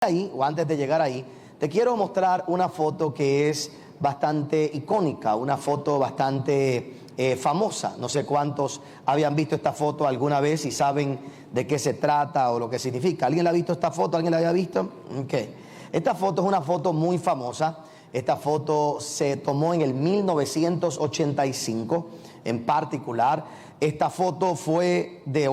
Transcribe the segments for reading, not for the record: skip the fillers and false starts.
Ahí, o antes de llegar ahí, te quiero mostrar una foto que es bastante icónica, una foto bastante famosa. No sé cuántos habían visto esta foto alguna vez y saben de qué se trata o lo que significa. ¿Alguien la ha visto esta foto? ¿Alguien la había visto? Okay. Esta foto es una foto muy famosa. Esta foto se tomó en el 1985 en particular. Esta foto fue de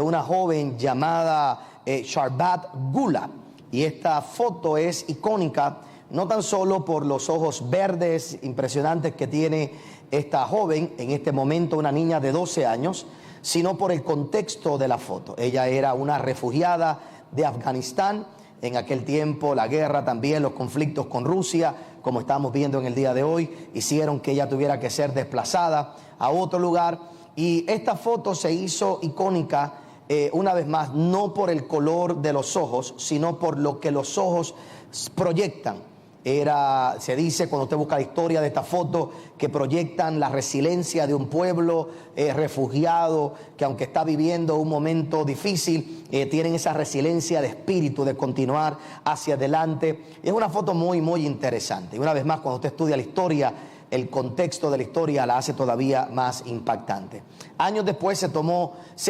una joven llamada Sharbat Gula. Y esta foto es icónica, no tan solo por los ojos verdes impresionantes que tiene esta joven, en este momento una niña de 12 años, sino por el contexto de la foto. Ella era una refugiada de Afganistán. En aquel tiempo la guerra, también los conflictos con Rusia, como estamos viendo en el día de hoy, hicieron que ella tuviera que ser desplazada a otro lugar. Y esta foto se hizo icónica una vez más, no por el color de los ojos, sino por lo que los ojos proyectan. Se dice, cuando usted busca la historia de esta foto, que proyectan la resiliencia de un pueblo refugiado, que aunque está viviendo un momento difícil, tienen esa resiliencia de espíritu, de continuar hacia adelante. Es una foto muy, muy interesante. Y una vez más, cuando usted estudia la historia, el contexto de la historia la hace todavía más impactante. Años después se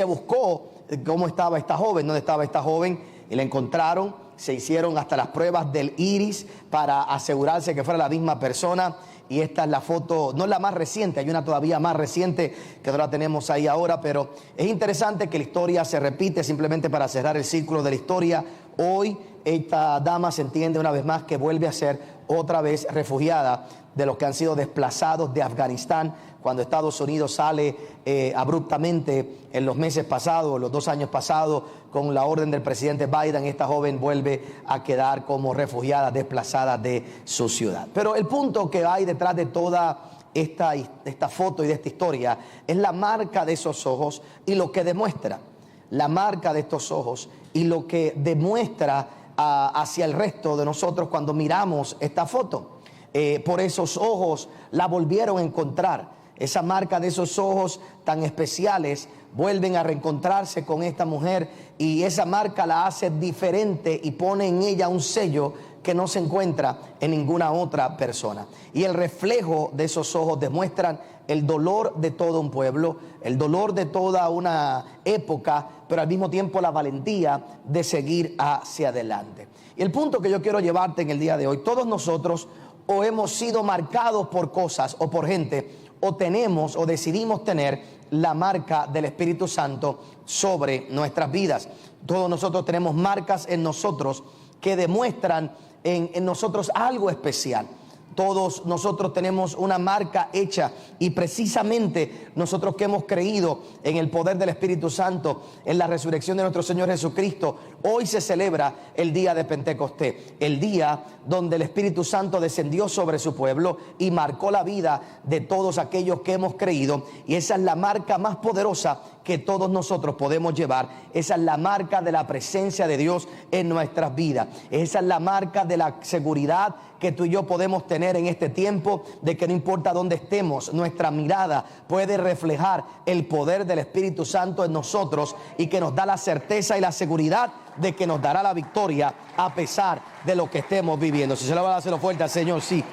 buscó cómo estaba esta joven, dónde estaba esta joven, y la encontraron. Se hicieron hasta las pruebas del iris para asegurarse que fuera la misma persona. Y esta es la foto, no es la más reciente, hay una todavía más reciente que no la tenemos ahí ahora, pero es interesante que la historia se repite. Simplemente para cerrar el círculo de la historia, hoy esta dama se entiende una vez más que vuelve a ser otra vez refugiada de los que han sido desplazados de Afganistán. Cuando Estados Unidos sale abruptamente en los meses pasados, los 2 años pasados, con la orden del presidente Biden, esta joven vuelve a quedar como refugiada, desplazada de su ciudad. Pero el punto que hay detrás de toda esta foto y de esta historia es la marca de esos ojos y lo que demuestra. La marca de estos ojos y lo que demuestra hacia el resto de nosotros cuando miramos esta foto. Por esos ojos la volvieron a encontrar. Esa marca de esos ojos tan especiales vuelven a reencontrarse con esta mujer, y esa marca la hace diferente y pone en ella un sello que no se encuentra en ninguna otra persona. Y el reflejo de esos ojos demuestran el dolor de todo un pueblo, el dolor de toda una época, pero al mismo tiempo la valentía de seguir hacia adelante. Y el punto que yo quiero llevarte en el día de hoy: todos nosotros o hemos sido marcados por cosas o por gente, o tenemos o decidimos tener la marca del Espíritu Santo sobre nuestras vidas. Todos nosotros tenemos marcas en nosotros que demuestran en nosotros algo especial. Todos nosotros tenemos una marca hecha, y precisamente nosotros que hemos creído en el poder del Espíritu Santo, en la resurrección de nuestro Señor Jesucristo, hoy se celebra el día de Pentecostés, el día donde el Espíritu Santo descendió sobre su pueblo y marcó la vida de todos aquellos que hemos creído. Y esa es la marca más poderosa que todos nosotros podemos llevar. Esa es la marca de la presencia de Dios en nuestras vidas. Esa es la marca de la seguridad que tú y yo podemos tener en este tiempo, de que no importa dónde estemos, nuestra mirada puede reflejar el poder del Espíritu Santo en nosotros, y que nos da la certeza y la seguridad de que nos dará la victoria a pesar de lo que estemos viviendo. Si se lo va a hacer fuerte al Señor, sí.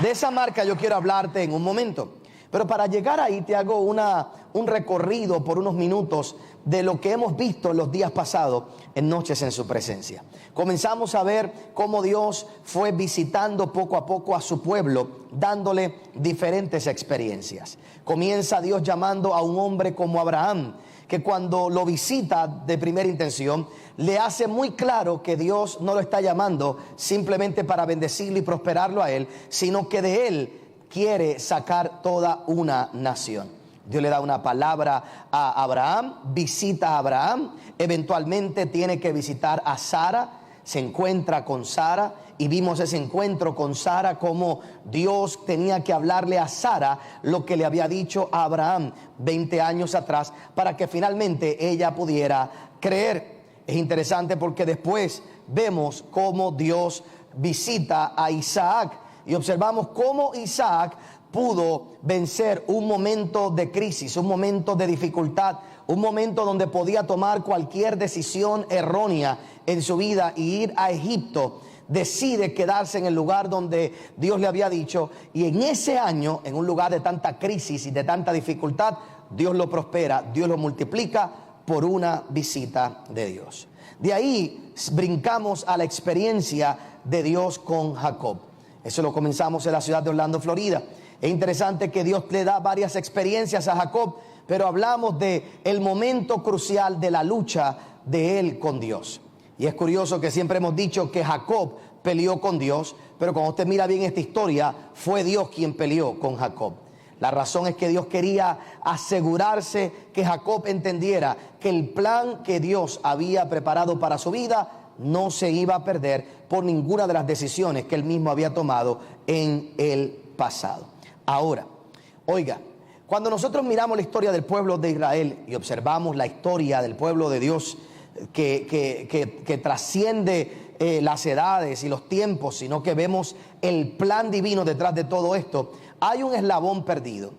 De esa marca yo quiero hablarte en un momento. Pero para llegar ahí te hago un recorrido por unos minutos de lo que hemos visto en los días pasados en Noches en su Presencia. Comenzamos a ver cómo Dios fue visitando poco a poco a su pueblo, dándole diferentes experiencias. Comienza Dios llamando a un hombre como Abraham, que cuando lo visita de primera intención, le hace muy claro que Dios no lo está llamando simplemente para bendecirlo y prosperarlo a él, sino que de él quiere sacar toda una nación. Dios le da una palabra a Abraham, visita a Abraham, eventualmente tiene que visitar a Sara, se encuentra con Sara, y vimos ese encuentro con Sara, como Dios tenía que hablarle a Sara lo que le había dicho a Abraham 20 años atrás, para que finalmente ella pudiera creer. Es interesante porque después vemos cómo Dios visita a Isaac, y observamos cómo Isaac pudo vencer un momento de crisis, un momento de dificultad, un momento donde podía tomar cualquier decisión errónea en su vida y ir a Egipto, decide quedarse en el lugar donde Dios le había dicho, y en ese año, en un lugar de tanta crisis y de tanta dificultad, Dios lo prospera, Dios lo multiplica por una visita de Dios. De ahí brincamos a la experiencia de Dios con Jacob. Eso lo comenzamos en la ciudad de Orlando, Florida. Es interesante que Dios le da varias experiencias a Jacob, pero hablamos de el momento crucial de la lucha de él con Dios. Y es curioso que siempre hemos dicho que Jacob peleó con Dios, pero cuando usted mira bien esta historia, fue Dios quien peleó con Jacob. La razón es que Dios quería asegurarse que Jacob entendiera que el plan que Dios había preparado para su vida no se iba a perder por ninguna de las decisiones que él mismo había tomado en el pasado. Ahora, oiga, cuando nosotros miramos la historia del pueblo de Israel y observamos la historia del pueblo de Dios que trasciende las edades y los tiempos, sino que vemos el plan divino detrás de todo esto, hay un eslabón perdido.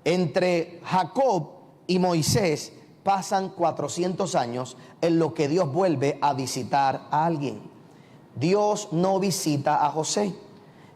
Entre Jacob y Moisés pasan 400 años en lo que Dios vuelve a visitar a alguien. Dios no visita a José.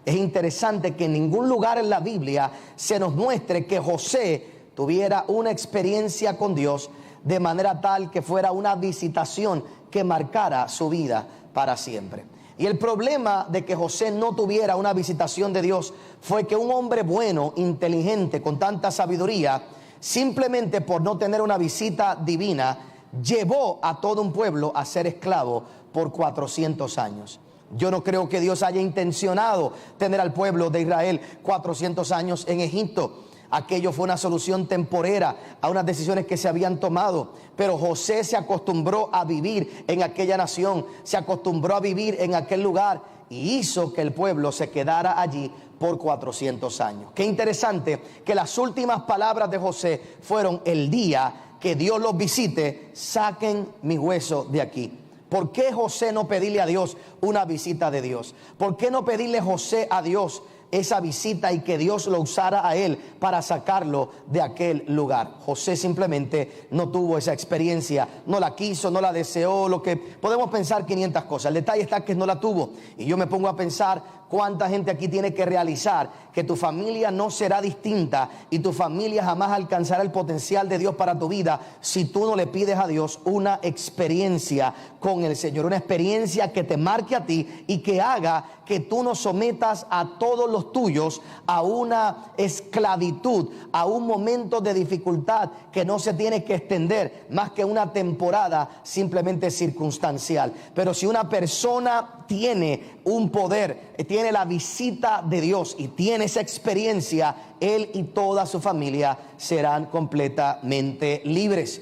Es interesante que en ningún lugar en la Biblia se nos muestre que José tuviera una experiencia con Dios de manera tal que fuera una visitación que marcara su vida para siempre. Y el problema de que José no tuviera una visitación de Dios fue que un hombre bueno, inteligente, con tanta sabiduría, simplemente por no tener una visita divina, llevó a todo un pueblo a ser esclavo por 400 años. Yo no creo que Dios haya intencionado tener al pueblo de Israel 400 años en Egipto. Aquello fue una solución temporera a unas decisiones que se habían tomado. Pero José se acostumbró a vivir en aquella nación, se acostumbró a vivir en aquel lugar y hizo que el pueblo se quedara allí por 400 años. Qué interesante que las últimas palabras de José fueron: el día que Dios los visite, saquen mi hueso de aquí. ¿Por qué José no pedirle a Dios una visita de Dios? ¿Por qué no pedirle José a Dios esa visita y que Dios lo usara a él para sacarlo de aquel lugar? José simplemente no tuvo esa experiencia, no la quiso, no la deseó, lo que podemos pensar 500 cosas. El detalle está que no la tuvo. Y yo me pongo a pensar cuánta gente aquí tiene que realizar que tu familia no será distinta y tu familia jamás alcanzará el potencial de Dios para tu vida si tú no le pides a Dios una experiencia con el Señor, una experiencia que te marque a ti y que haga que tú no sometas a todos los tuyos a una esclavitud, a un momento de dificultad que no se tiene que extender más que una temporada simplemente circunstancial. Pero si una persona tiene un poder, tiene la visita de Dios y tiene esa experiencia, él y toda su familia serán completamente libres.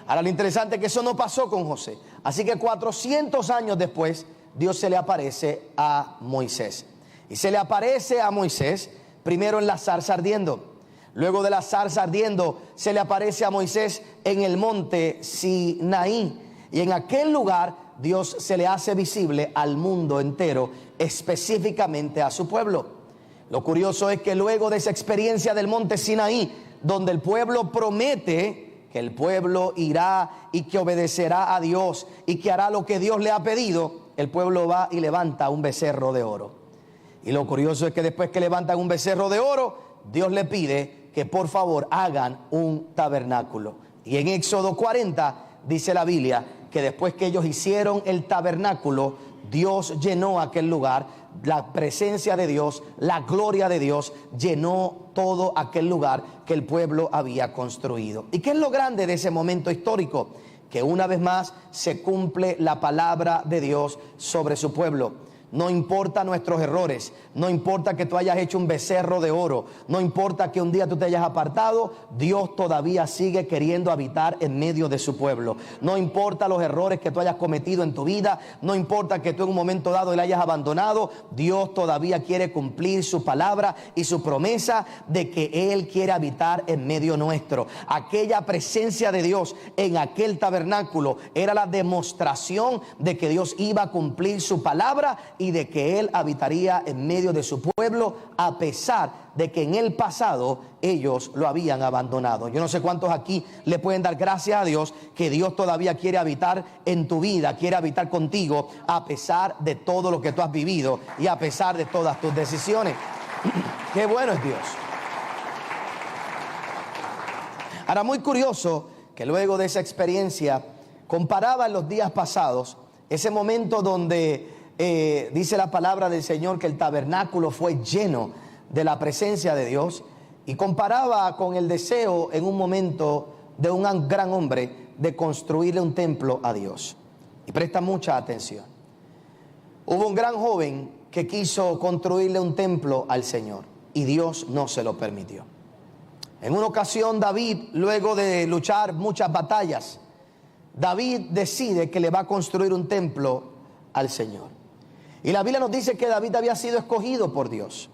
Ahora, lo interesante es que eso no pasó con José. Así que 400 años después, Dios se le aparece a Moisés. Y se le aparece a Moisés primero en la zarza ardiendo. Luego de la zarza ardiendo, se le aparece a Moisés en el monte Sinaí. Y en aquel lugar Dios se le hace visible al mundo entero, específicamente a su pueblo. Lo curioso es que luego de esa experiencia del monte Sinaí, donde el pueblo promete que el pueblo irá y que obedecerá a Dios y que hará lo que Dios le ha pedido, el pueblo va y levanta un becerro de oro. Y lo curioso es que después que levantan un becerro de oro, Dios le pide que por favor hagan un tabernáculo. Y en Éxodo 40 dice la Biblia que después que ellos hicieron el tabernáculo, Dios llenó aquel lugar, la presencia de Dios, la gloria de Dios llenó todo aquel lugar que el pueblo había construido. ¿Y qué es lo grande de ese momento histórico? Que una vez más se cumple la palabra de Dios sobre su pueblo. No importa nuestros errores, no importa que tú hayas hecho un becerro de oro, no importa que un día tú te hayas apartado, Dios todavía sigue queriendo habitar en medio de su pueblo. No importa los errores que tú hayas cometido en tu vida, no importa que tú en un momento dado le hayas abandonado, Dios todavía quiere cumplir su palabra y su promesa de que Él quiere habitar en medio nuestro. Aquella presencia de Dios en aquel tabernáculo era la demostración de que Dios iba a cumplir su palabra y de que Él habitaría en medio de su pueblo, a pesar de que en el pasado ellos lo habían abandonado. Yo no sé cuántos aquí le pueden dar gracias a Dios que Dios todavía quiere habitar en tu vida, quiere habitar contigo, a pesar de todo lo que tú has vivido y a pesar de todas tus decisiones. Qué bueno es Dios. Ahora, muy curioso que luego de esa experiencia comparaba en los días pasados ese momento donde dice la palabra del Señor que el tabernáculo fue lleno de la presencia de Dios, y comparaba con el deseo en un momento de un gran hombre de construirle un templo a Dios. Y presta mucha atención. Hubo un gran joven que quiso construirle un templo al Señor y Dios no se lo permitió. En una ocasión David, luego de luchar muchas batallas, David decide que le va a construir un templo al Señor. Y la Biblia nos dice que David había sido escogido por Dios.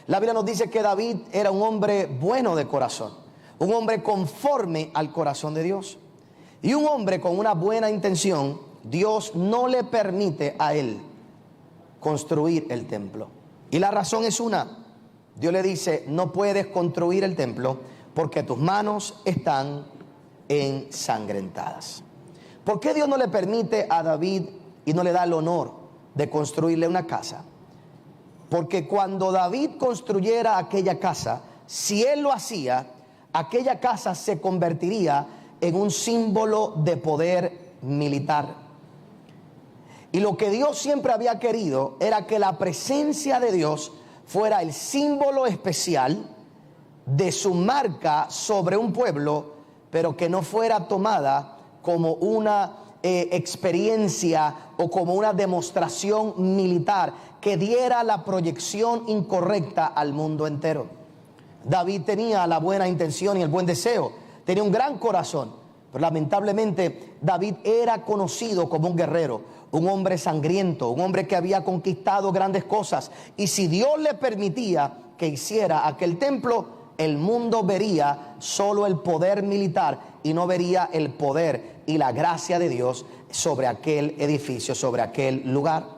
La Biblia nos dice que David era un hombre bueno de corazón, un hombre conforme al corazón de Dios. Y un hombre con una buena intención, Dios no le permite a él construir el templo. Y la razón es una. Dios le dice, no puedes construir el templo porque tus manos están ensangrentadas. ¿Por qué Dios no le permite a David y no le da el honor de construirle una casa? Porque cuando David construyera aquella casa, si él lo hacía, aquella casa se convertiría en un símbolo de poder militar. Y lo que Dios siempre había querido era que la presencia de Dios fuera el símbolo especial de su marca sobre un pueblo, pero que no fuera tomada como una experiencia o como una demostración militar que diera la proyección incorrecta al mundo entero. David tenía la buena intención y el buen deseo, tenía un gran corazón, pero lamentablemente David era conocido como un guerrero, un hombre sangriento, un hombre que había conquistado grandes cosas. Y si Dios le permitía que hiciera aquel templo, el mundo vería solo el poder militar y no vería el poder y la gracia de Dios sobre aquel edificio, sobre aquel lugar.